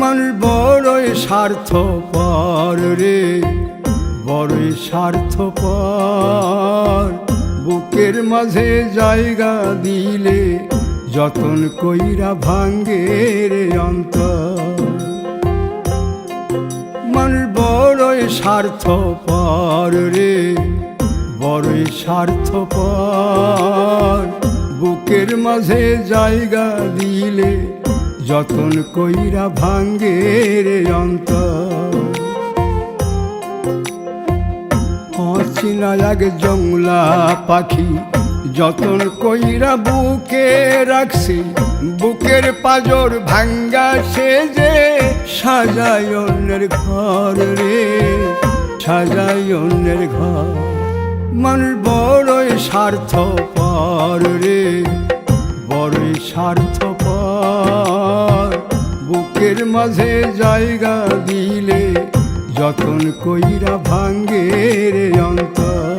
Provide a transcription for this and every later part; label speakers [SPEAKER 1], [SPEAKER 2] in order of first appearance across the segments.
[SPEAKER 1] মানুষ বড়ই স্বার্থপর রে, বড়ই স্বার্থপর। বুকের মাঝে জায়গা দিলে যতন কইরা ভাঙ্গে রে অন্তর। মানুষ বড়ই স্বার্থপর রে, বড়ই স্বার্থপর। বুকের মাঝে জায়গা দিলে যতন কইরা ভাঙ্গে রে অন্তর। অচিনা এক জংলা পাখি যতন কইরা বুকে রাখছি, বুকের পাজর ভাঙ্গা সে যে সাজায় অন্যের ঘর রে, সাজায় অন্যের ঘর। মানুষ বড়ই স্বার্থপর রে, বড়ই স্বার্থপর। বুকের মাঝে জায়গা দিলে যতন কইরা ভাঙ্গে রে অন্তর।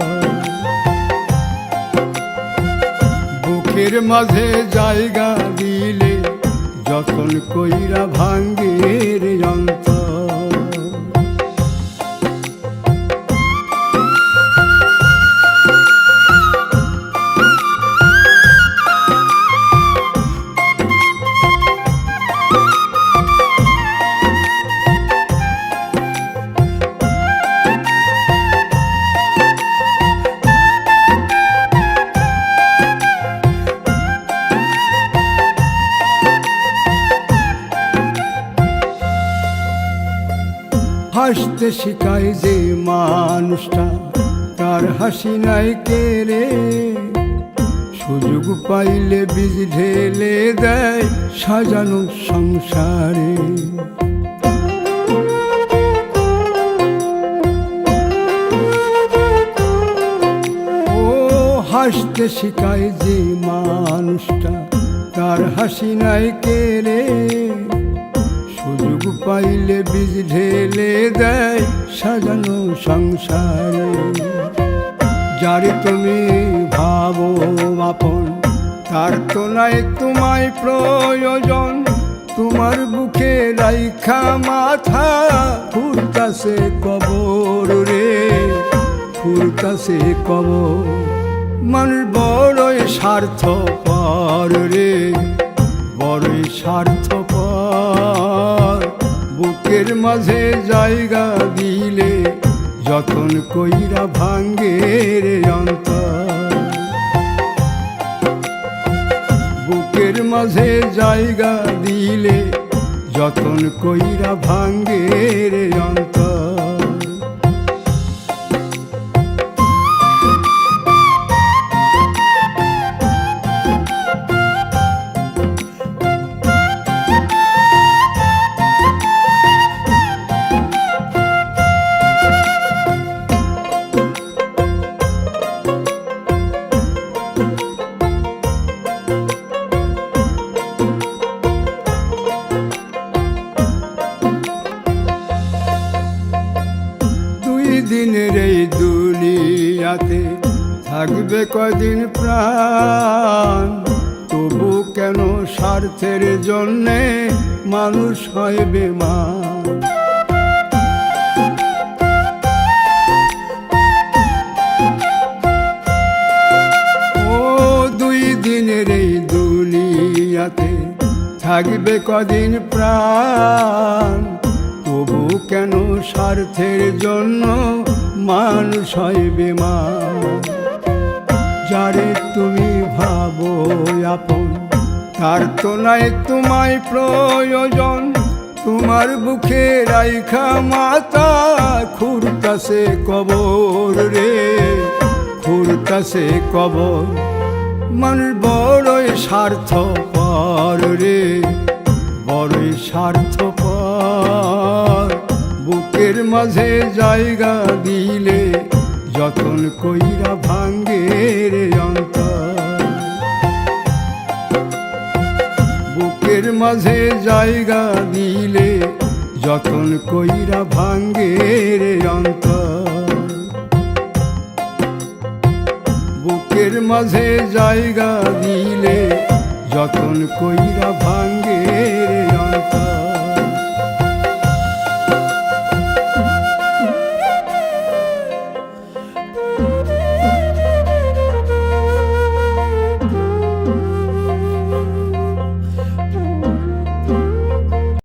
[SPEAKER 1] বুকের মাঝে জায়গা দিলে যতন কইরা ভাঙ্গে রে অন্তর। হাসতে শিখায় যে মানুষটা, তার হাসি নাই কেড়ে। সুযোগ পাইলে বীজ ঢেলে দেয় সাজানো সংসারে। ও হাসতে শিখায় যে মানুষটা, তার হাসি নাই কেড়ে। সুযোগ পাইলে বীজ ঢেলে দেয় সাজানো সংসারে। যারে তুমি ভাবো আপন, তার তো নাই তোমায় প্রয়োজন। তোমার বুকে রাইখা মাথা ফুরতাছে কবর রে, ফুরতাছে কবর। মানুষ বড়ই স্বার্থপর রে, বড়ই স্বার্থপর। বুকের মাঝে জায়গা দিলে যতন কইরা ভাঙ্গে রে অন্তর। বুকের মাঝে জায়গা দিলে যতন কইরা ভাঙ্গে রে অন্তর। দিনের এই দুনিয়াতে থাকবে কদিন প্রাণ, তবু কেন স্বার্থের জন্যে মানুষ হয় বেমান। ও দুই দিনের এই দুনিয়াতে থাকবে কদিন প্রাণ, তবু কেন স্বার্থের জন্য মানুষ হয় বেমান। যারে তুমি ভাবো আপন, তার তো নাই তোমায় প্রয়োজন। তোমার বুকে রাইখা মাথা খুরতাছে কবর রে, খুরতাছে কবর। মানুষ বড়ই স্বার্থপর রে, বড়ই স্বার্থপর। বুকের মাঝে জায়গা দিলে যতন কইরা ভাঙ্গে রে অন্তর। বুকের মাঝে জায়গা দিলে যতন কইরা ভাঙ্গে রে অন্তর। বুকের মাঝে জায়গা দিলে যতন কইরা ভাঙ্গে